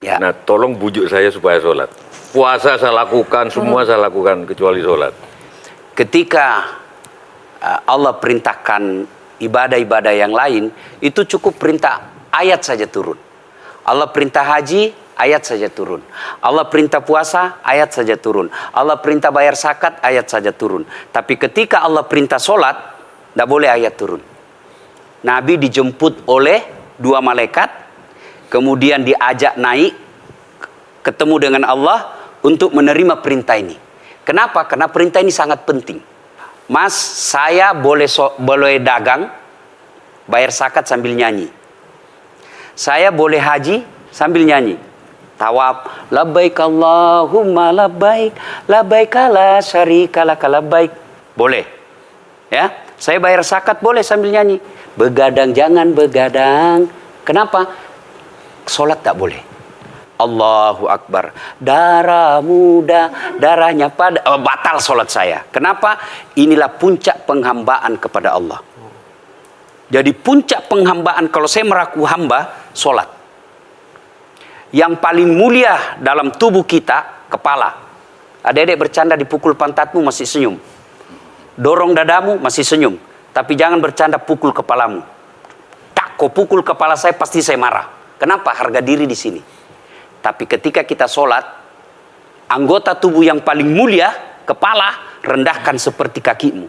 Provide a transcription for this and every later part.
Ya. Nah, tolong bujuk saya supaya sholat. Puasa saya lakukan, semua saya lakukan, kecuali sholat. Ketika Allah perintahkan ibadah-ibadah yang lain, itu cukup perintah ayat saja turun. Allah perintah haji, ayat saja turun. Allah perintah puasa, ayat saja turun. Allah perintah bayar zakat, ayat saja turun. Tapi ketika Allah perintah sholat, tidak boleh ayat turun. Nabi dijemput oleh dua malaikat, kemudian diajak naik, ketemu dengan Allah untuk menerima perintah ini. Kenapa? Karena perintah ini sangat penting. Mas, saya boleh dagang, bayar zakat sambil nyanyi. Saya boleh haji sambil nyanyi. Tawaf, labbaik Allahumma labbaik, labbaik la syarika laka labbaik. Boleh. Ya, saya bayar zakat boleh sambil nyanyi. Begadang jangan begadang. Kenapa? Sholat tak boleh. Allahu Akbar. Darah muda, darahnya pada batal sholat saya. Kenapa? Inilah puncak penghambaan kepada Allah. Jadi puncak penghambaan kalau saya meraku hamba, sholat. Yang paling mulia dalam tubuh kita, kepala. Adik-adik bercanda dipukul pantatmu masih senyum. Dorong dadamu masih senyum. Tapi jangan bercanda pukul kepalamu. Tak, kau pukul kepala saya pasti saya marah. Kenapa? Harga diri di sini. Tapi ketika kita sholat, anggota tubuh yang paling mulia, kepala, rendahkan seperti kakimu.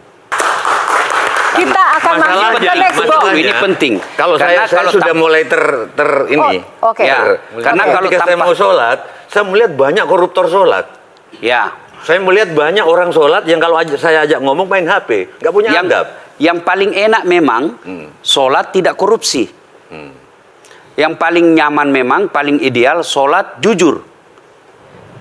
Kita akan masuk ke next block. Ini penting. Kalau saya sudah mulai ini. Oke. Ya, karena kalau ketika saya mau sholat, saya melihat banyak koruptor sholat. Ya. Saya melihat banyak orang sholat yang kalau saya ajak ngomong main HP, nggak punya adab. Yang paling enak memang sholat tidak korupsi. Yang paling nyaman memang, paling ideal sholat jujur.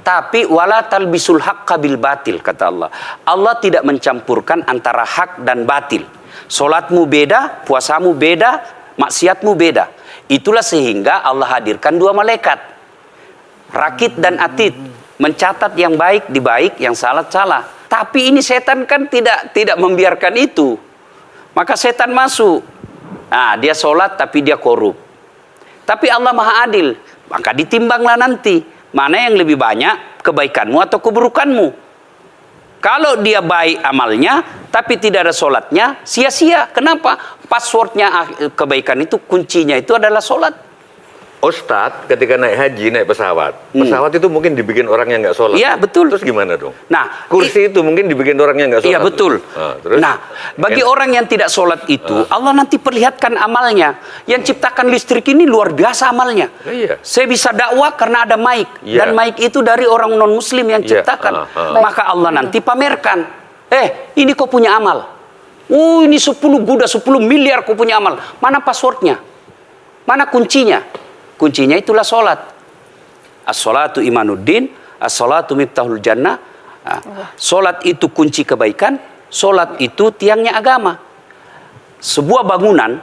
Tapi wala talbisul haqqa bil batil, kata Allah. Allah tidak mencampurkan antara hak dan batil. Sholatmu beda, puasamu beda, maksiatmu beda. Itulah sehingga Allah hadirkan dua malaikat, Rakit dan Atid, mencatat yang baik di baik, yang salah salah. Tapi ini setan kan tidak membiarkan itu. Maka setan masuk. Nah, dia sholat tapi dia korup. Tapi Allah Maha Adil, maka ditimbanglah nanti mana yang lebih banyak, kebaikanmu atau keburukanmu. Kalau dia baik amalnya tapi tidak ada sholatnya, sia-sia. Kenapa? Passwordnya kebaikan itu, kuncinya itu adalah sholat. Ustadz ketika naik haji, naik pesawat, pesawat itu mungkin dibikin orang yang nggak sholat. Iya, betul. Terus gimana dong? Nah, kursi itu mungkin dibikin orang yang nggak sholat. Iya, betul. Terus? Nah, bagi orang yang tidak sholat itu, Allah nanti perlihatkan amalnya. Yang ciptakan listrik ini luar biasa amalnya. Iya. Saya bisa dakwah karena ada mic. Iya. Dan mic itu dari orang non-muslim yang ciptakan. Maka Allah nanti pamerkan. Ini kau punya amal. Ini 10 guda, 10 miliar kau punya amal. Mana passwordnya? Mana kuncinya? Kuncinya itulah sholat. As-sholatu imanuddin, as-sholatu miftahul jannah. Sholat itu kunci kebaikan, sholat itu tiangnya agama. Sebuah bangunan,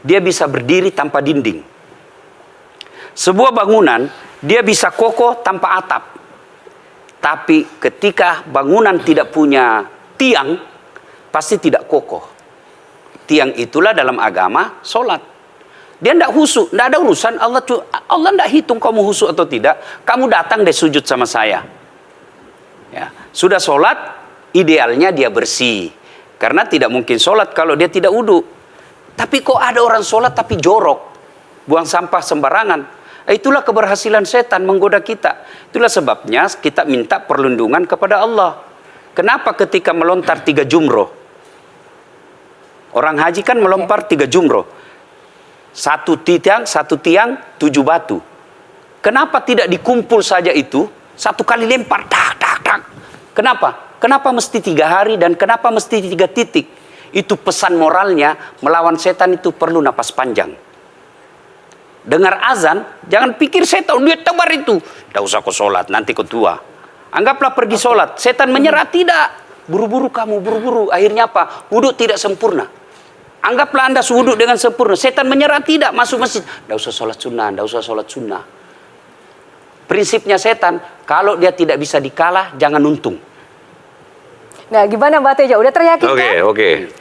dia bisa berdiri tanpa dinding. Sebuah bangunan, dia bisa kokoh tanpa atap. Tapi ketika bangunan tidak punya tiang, pasti tidak kokoh. Tiang itulah dalam agama sholat. Dia tidak husuk, tidak ada urusan. Allah tidak hitung kamu husuk atau tidak. Kamu datang deh sujud sama saya. Ya. Sudah sholat, idealnya dia bersih. Karena tidak mungkin sholat kalau dia tidak wudhu. Tapi kok ada orang sholat tapi jorok. Buang sampah sembarangan. Itulah keberhasilan setan menggoda kita. Itulah sebabnya kita minta perlindungan kepada Allah. Kenapa ketika melontar 3 jumroh? Orang haji kan melempar 3 jumroh. Satu tiang, 7 batu. Kenapa tidak dikumpul saja itu? Satu kali lempar, tak, tak, tak. Kenapa? Kenapa mesti 3 hari dan kenapa mesti 3 titik? Itu pesan moralnya, melawan setan itu perlu napas panjang. Dengar azan, jangan pikir setan, dia tebar itu. Tidak usah kau sholat, nanti kau tua. Anggaplah pergi sholat. Setan menyerah, tidak. Buru-buru kamu, buru-buru. Akhirnya apa? Wudhu tidak sempurna. Anggaplah Anda wudhu dengan sempurna. Setan menyerah, tidak. Masuk masjid. Tidak usah sholat sunnah, tidak usah sholat sunnah. Prinsipnya setan, kalau dia tidak bisa dikalah, jangan untung. Nah, gimana Mbak Teja? Udah teryakinkan? Oke.